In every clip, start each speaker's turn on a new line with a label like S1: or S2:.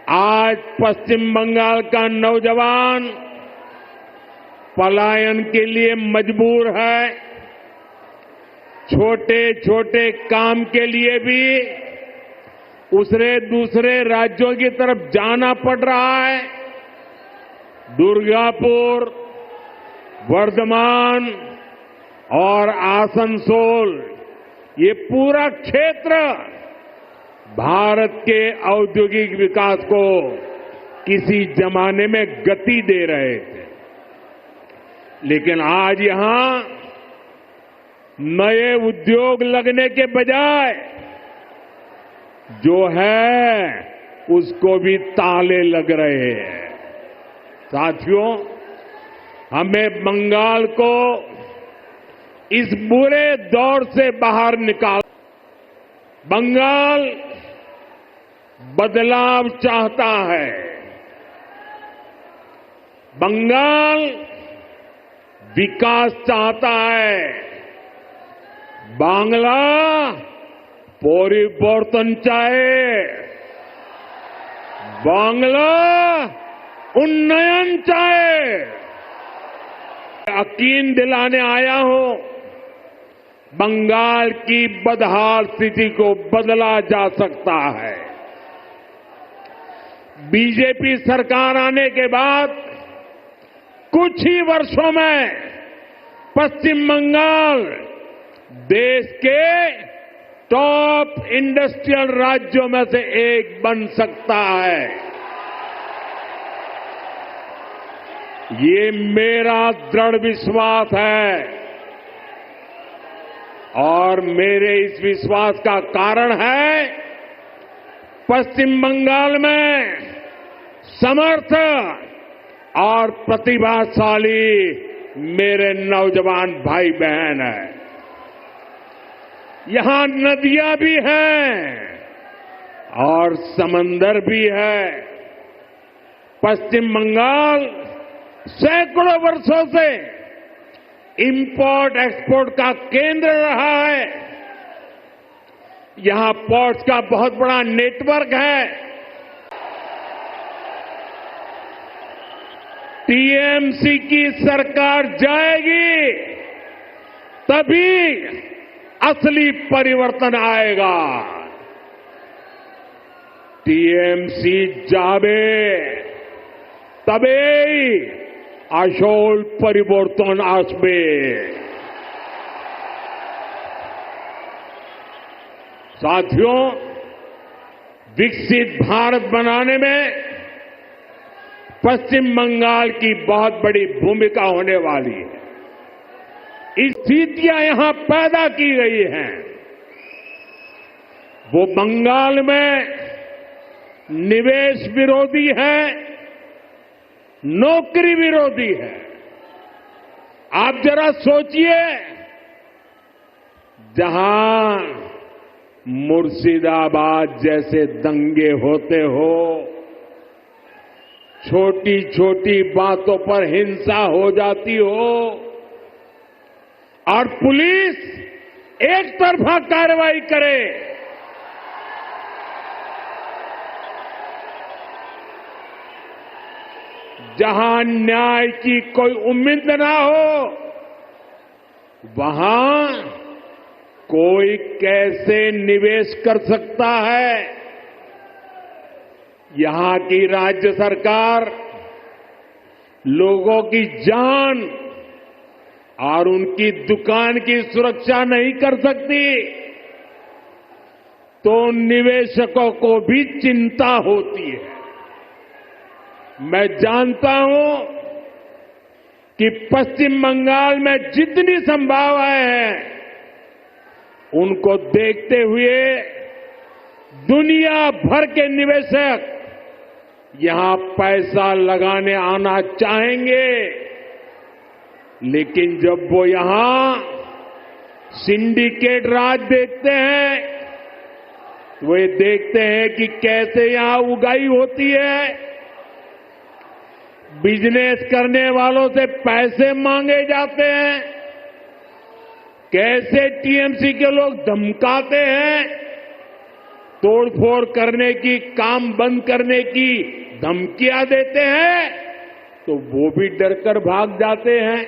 S1: आज पश्चिम बंगाल का नौजवान पलायन के लिए मजबूर है। छोटे छोटे काम के लिए भी उसे दूसरे राज्यों की तरफ जाना पड़ रहा है। दुर्गापुर, वर्धमान और आसनसोल, ये पूरा क्षेत्र भारत के औद्योगिक विकास को किसी जमाने में गति दे रहे थे, लेकिन आज यहां नए उद्योग लगने के बजाय जो है उसको भी ताले लग रहे हैं। साथियों, हमें बंगाल को इस बुरे दौर से बाहर निकाल। बंगाल बदलाव चाहता है। बंगाल विकास चाहता है। बांग्ला परिवर्तन चाहे। बांग्ला उन्नयन चाहे। यकीन दिलाने आया हूं, बंगाल की बदहाल स्थिति को बदला जा सकता है। बीजेपी सरकार आने के बाद कुछ ही वर्षों में पश्चिम बंगाल देश के टॉप इंडस्ट्रियल राज्यों में से एक बन सकता है। ये मेरा दृढ़ विश्वास है और मेरे इस विश्वास का कारण है पश्चिम बंगाल में समर्थ और प्रतिभाशाली मेरे नौजवान भाई बहन हैं। यहां नदियां भी हैं और समंदर भी है। पश्चिम बंगाल सैकड़ों वर्षों से इंपोर्ट एक्सपोर्ट का केंद्र रहा है। यहां पोर्ट्स का बहुत बड़ा नेटवर्क है। टीएमसी की सरकार जाएगी तभी असली परिवर्तन आएगा। टीएमसी जावे तबे আসল परिवर्तन আসবে। साथियों, विकसित भारत बनाने में पश्चिम बंगाल की बहुत बड़ी भूमिका होने वाली है। स्थितियां यहां पैदा की गई हैं, वो बंगाल में निवेश विरोधी है, नौकरी विरोधी है। आप जरा सोचिए, जहां मुर्शिदाबाद जैसे दंगे होते हो, छोटी छोटी बातों पर हिंसा हो जाती हो और पुलिस एक तरफा कार्रवाई करे, जहां न्याय की कोई उम्मीद ना हो, वहां कोई कैसे निवेश कर सकता है। यहां की राज्य सरकार लोगों की जान और उनकी दुकान की सुरक्षा नहीं कर सकती, तो निवेशकों को भी चिंता होती है। मैं जानता हूं कि पश्चिम बंगाल में जितनी संभावनाएं हैं, उनको देखते हुए दुनिया भर के निवेशक यहां पैसा लगाने आना चाहेंगे, लेकिन जब वो यहां सिंडिकेट राज देखते हैं, तो वे देखते हैं कि कैसे यहां उगाही होती है, बिजनेस करने वालों से पैसे मांगे जाते हैं, कैसे टीएमसी के लोग धमकाते हैं, तोड़फोड़ करने की, काम बंद करने की धमकियां देते हैं तो वो भी डरकर भाग जाते हैं।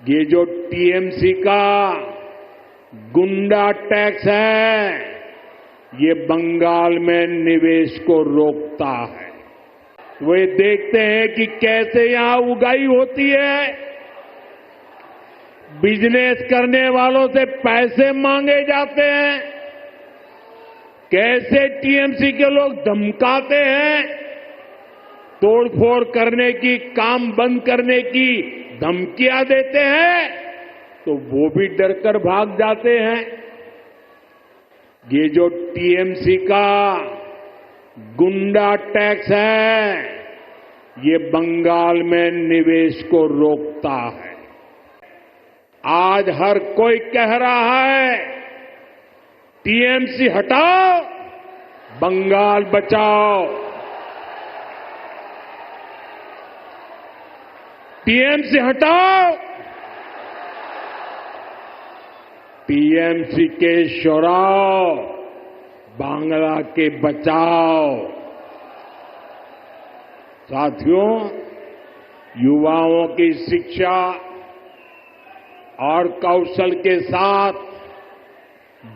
S1: ये जो टीएमसी का गुंडा टैक्स है, ये बंगाल में निवेश को रोकता है। वे देखते हैं कि कैसे यहां उगाही होती है, बिजनेस करने वालों से पैसे मांगे जाते हैं, कैसे टीएमसी के लोग धमकाते हैं, तोड़फोड़ करने की, काम बंद करने की धमकियां देते हैं तो वो भी डरकर भाग जाते हैं। ये जो टीएमसी का गुंडा टैक्स है, ये बंगाल में निवेश को रोकता है। आज हर कोई कह रहा है टीएमसी हटाओ, बंगाल बचाओ। टीएमसी हटाओ, टीएमसी के शोराव, बांग्ला के बचाओ। साथियों, युवाओं की शिक्षा और कौशल के साथ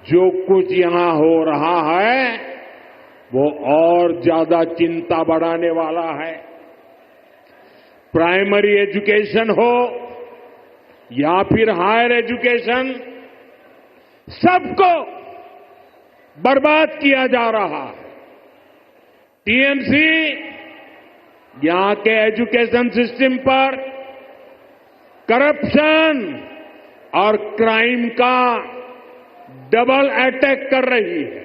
S1: जो कुछ यहां हो रहा है वो और ज्यादा चिंता बढ़ाने वाला है। प्राइमरी एजुकेशन हो या फिर हायर एजुकेशन, सबको बर्बाद किया जा रहा है। टीएमसी यहां के एजुकेशन सिस्टम पर करप्शन और क्राइम का डबल अटैक कर रही है।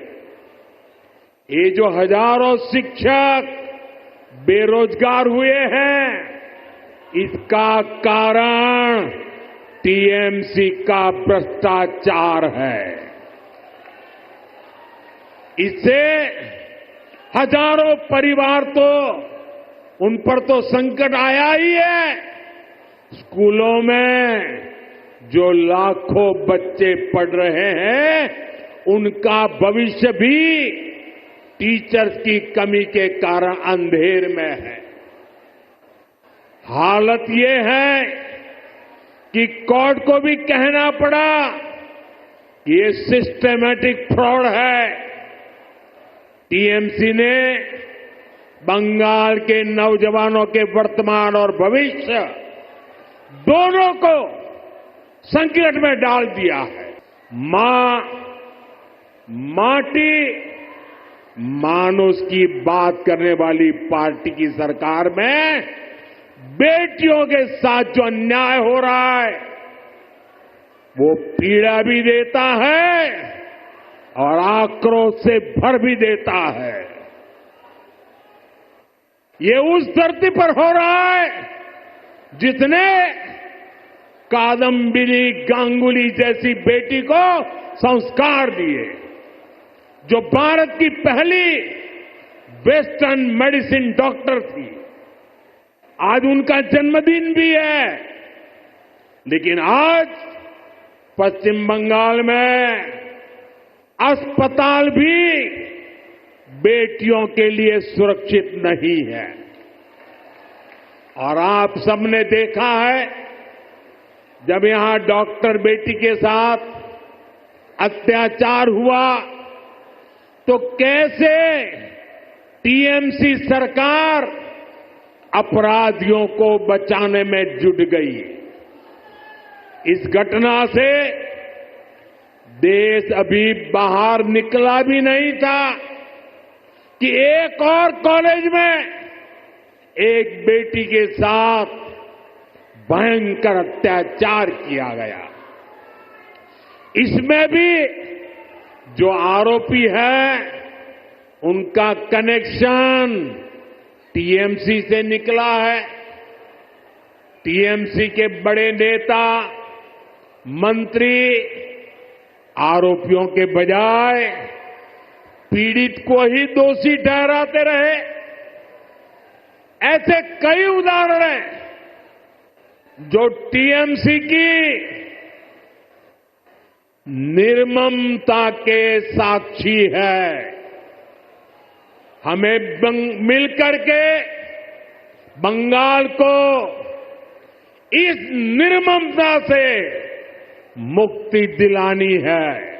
S1: ये जो हजारों शिक्षक बेरोजगार हुए हैं, इसका कारण टीएमसी का भ्रष्टाचार है। इससे हजारों परिवार तो, उन पर तो संकट आया ही है। स्कूलों में जो लाखों बच्चे पढ़ रहे हैं, उनका भविष्य भी टीचर्स की कमी के कारण अंधेर में है। हालत ये है कि कोर्ट को भी कहना पड़ा कि ये सिस्टमैटिक फ्रॉड है। टीएमसी ने बंगाल के नौजवानों के वर्तमान और भविष्य दोनों को संकट में डाल दिया है। माटी मानुष की बात करने वाली पार्टी की सरकार में बेटियों के साथ जो अन्याय हो रहा है, वो पीड़ा भी देता है और आक्रोश से भर भी देता है। ये उस धरती पर हो रहा है जिसने कादम्बिनी गांगुली जैसी बेटी को संस्कार दिए, जो भारत की पहली वेस्टर्न मेडिसिन डॉक्टर थी। आज उनका जन्मदिन भी है, लेकिन आज पश्चिम बंगाल में अस्पताल भी बेटियों के लिए सुरक्षित नहीं है। और आप सबने देखा है, जब यहां डॉक्टर बेटी के साथ अत्याचार हुआ तो कैसे टीएमसी सरकार अपराधियों को बचाने में जुट गई। इस घटना से देश अभी बाहर निकला भी नहीं था कि एक और कॉलेज में एक बेटी के साथ भयंकर अत्याचार किया गया। इसमें भी जो आरोपी है, उनका कनेक्शन टीएमसी से निकला है। टीएमसी के बड़े नेता, मंत्री आरोपियों के बजाय पीड़ित को ही दोषी ठहराते रहे। ऐसे कई उदाहरण हैं जो टीएमसी की निर्ममता के साक्षी है। हमें मिलकर के बंगाल को इस निर्ममता से मुक्ति दिलानी है।